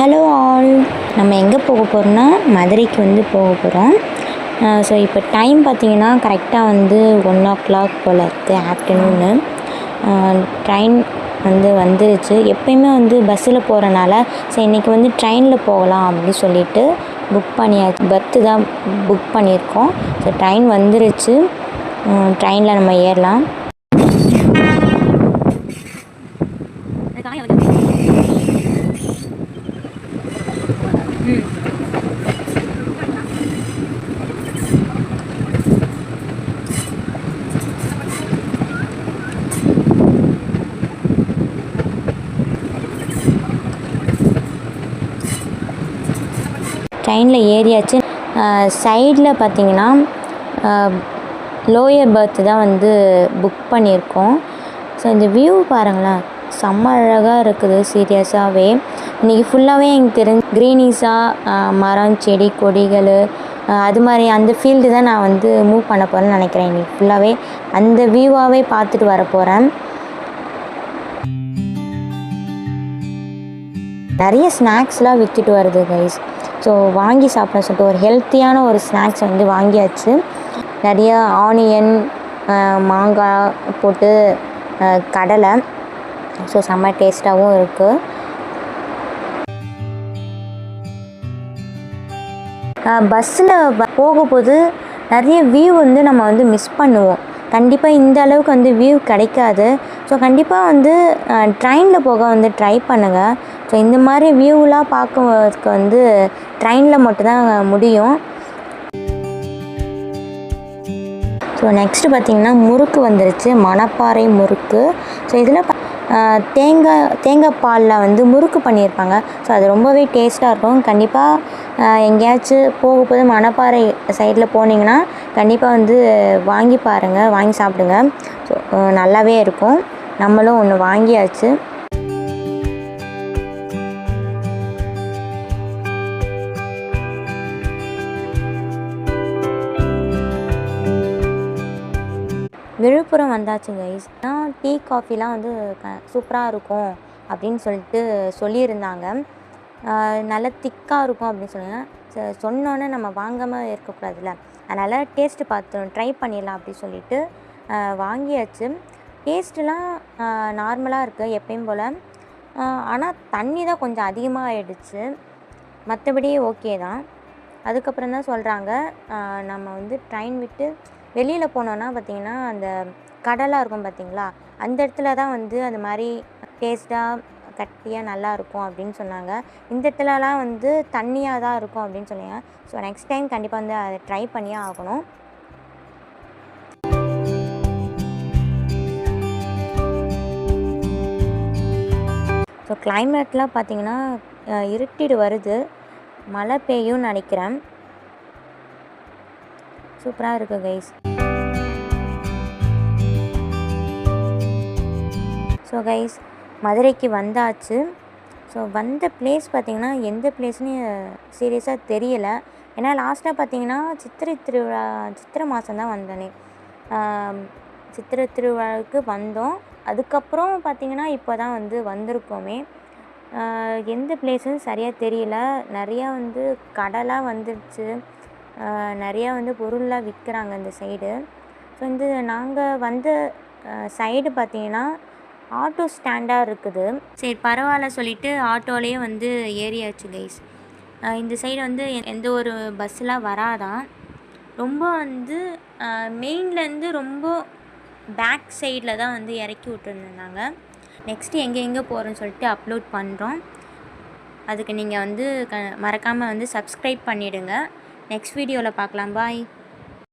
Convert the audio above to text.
Hello all, நம்ம எங்கே போக போகிறோம்னா மதுரைக்கு வந்து போக போகிறோம். ஸோ இப்போ டைம் பார்த்திங்கன்னா கரெக்டாக வந்து 1 o'clock போல் இருக்குது ஆஃப்டர்நூனு. ட்ரெயின் வந்துருச்சு. எப்போயுமே வந்து பஸ்ஸில் போகிறனால ஸோ இன்றைக்கி வந்து ட்ரெயினில் போகலாம் அப்படின்னு சொல்லிட்டு புக் பண்ணியாச்சு. பர்த்து தான் புக் பண்ணியிருக்கோம். ஸோ ட்ரெயின் வந்துருச்சு. ட்ரெயினில் நம்ம ஏறலாம். ட்ரெயினில் ஏறியாச்சு. சைடில் பார்த்திங்கன்னா லோயர் பர்த்து தான் வந்து புக் பண்ணியிருக்கோம். ஸோ இந்த வியூ பாருங்களேன், செம்ம அழகாக இருக்குது. சீரியஸாகவே இன்றைக்கி ஃபுல்லாகவே எனக்கு தெரிஞ்சு க்ரீனிஸாக மரம் செடி கொடிகள் அது மாதிரி அந்த ஃபீல்டு தான் நான் வந்து மூவ் பண்ண போகிறேன்னு நினைக்கிறேன். இன்றைக்கி ஃபுல்லாகவே அந்த வியூவாகவே பார்த்துட்டு வர போகிறேன். நிறைய ஸ்நாக்ஸ்லாம் விற்றுட்டு வருது கைஸ். ஸோ வாங்கி சாப்பிட சொல்லிட்டு ஒரு ஹெல்த்தியான ஒரு ஸ்நாக்ஸ் வந்து வாங்கியாச்சு. நிறைய ஆனியன் மாங்காய் போட்டு கடலை. ஸோ செம்ம டேஸ்ட்டாகவும் இருக்குது. பஸ்ஸில் போகும்போது நிறைய வியூ வந்து நம்ம வந்து மிஸ் பண்ணுவோம். கண்டிப்பாக இந்த அளவுக்கு வந்து வியூ கிடைக்காது. ஸோ கண்டிப்பாக வந்து ட்ரெயினில் போக வந்து ட்ரை பண்ணுங்கள். ஸோ இந்த மாதிரி வியூவெலாம் பார்க்கறதுக்கு வந்து ட்ரெயினில் மட்டும்தான் முடியும். ஸோ நெக்ஸ்ட்டு பார்த்திங்கன்னா முறுக்கு வந்துருச்சு, மணப்பாறை முறுக்கு. ஸோ இதில் தேங்காய் பாலில் வந்து முறுக்கு பண்ணியிருப்பாங்க. ஸோ அது ரொம்பவே டேஸ்ட்டாக இருக்கும். கண்டிப்பாக எங்கேயாச்சும் போகும்போது மணப்பாறை சைடில் போனீங்கன்னா கண்டிப்பாக வந்து வாங்கி பாருங்கள், வாங்கி சாப்பிடுங்க. ஸோ நல்லாவே இருக்கும். நம்மளும் ஒன்று வாங்கியாச்சு. விழுப்புரம் வந்தாச்சு கைஸ். டீ காஃபிலாம் வந்து சூப்பராக இருக்கும் அப்படின்னு சொல்லிட்டு சொல்லியிருந்தாங்க. நல்லா திக்காக இருக்கும் அப்படின்னு சொன்னாங்க. சொன்னோன்னே நம்ம வாங்காமல் இருக்கக்கூடாதுல்ல, அதனால் டேஸ்ட்டு பார்த்து ட்ரை பண்ணிடலாம் அப்படின்னு சொல்லிட்டு வாங்கியாச்சு. டேஸ்ட்டுலாம் நார்மலாக இருக்குது எப்பயும் போல். ஆனால் தண்ணி தான் கொஞ்சம் அதிகமாக ஆகிடுச்சு. மற்றபடி ஓகே தான். அதுக்கப்புறம் தான் சொல்கிறாங்க, நம்ம வந்து ட்ரெயின் விட்டு வெளியில் போனோன்னா பார்த்திங்கன்னா அந்த கடலாக இருக்கும் பார்த்திங்களா, அந்த இடத்துல தான் வந்து அந்த மாதிரி டேஸ்ட்டாக கட்டியாக நல்லாயிருக்கும் அப்படின்னு சொன்னாங்க. இந்த இடத்துலலாம் வந்து தண்ணியாக தான் இருக்கும் அப்படின்னு சொன்னாங்க. ஸோ நெக்ஸ்ட் டைம் கண்டிப்பாக வந்து அதை ட்ரை பண்ணியே ஆகணும். ஸோ கிளைமேட்லாம் பார்த்திங்கன்னா இருட்டிடு வருது, மழை பெய்யும்னு நினைக்கிறேன். சூப்பராக இருக்குது கைஸ். ஸோ கைஸ் மதுரைக்கு வந்தாச்சு. ஸோ வந்த பிளேஸ் பார்த்திங்கன்னா எந்த பிளேஸ்னு சீரியஸாக தெரியலை. ஏன்னா லாஸ்ட்டாக பார்த்திங்கன்னா சித்திரை மாதம் தான் வந்தேனே. சித்திரை திருவிழாவுக்கு வந்தோம். அதுக்கப்புறம் பார்த்திங்கன்னா இப்போ தான் வந்து வந்திருக்கோமே. எந்த பிளேஸுன்னு சரியாக தெரியல. நிறையா வந்து கடைலாம் வந்துடுச்சு. நிறையா வந்து பொருள்லாம் விற்கிறாங்க இந்த சைடு. ஸோ இந்த நாங்கள் வந்த சைடு பார்த்திங்கன்னா ஆட்டோ ஸ்டாண்டாக இருக்குது. சரி பரவாயில்ல சொல்லிவிட்டு ஆட்டோலேயே வந்து ஏறியாச்சு கைஸ். இந்த சைடு வந்து எந்த ஒரு பஸ்ஸெலாம் வராதான். ரொம்ப வந்து மெயின்லேருந்து ரொம்ப பேக் சைடில் தான் வந்து இறக்கி விட்டுருந்தாங்க. நெக்ஸ்ட்டு எங்கே போகிறோன்னு சொல்லிட்டு அப்லோட் பண்ணுறோம். அதுக்கு நீங்கள் வந்து மறக்காமல் வந்து சப்ஸ்கிரைப் பண்ணிவிடுங்க. நெக்ஸ்ட் வீடியோவில் பார்க்கலாம். பாய்.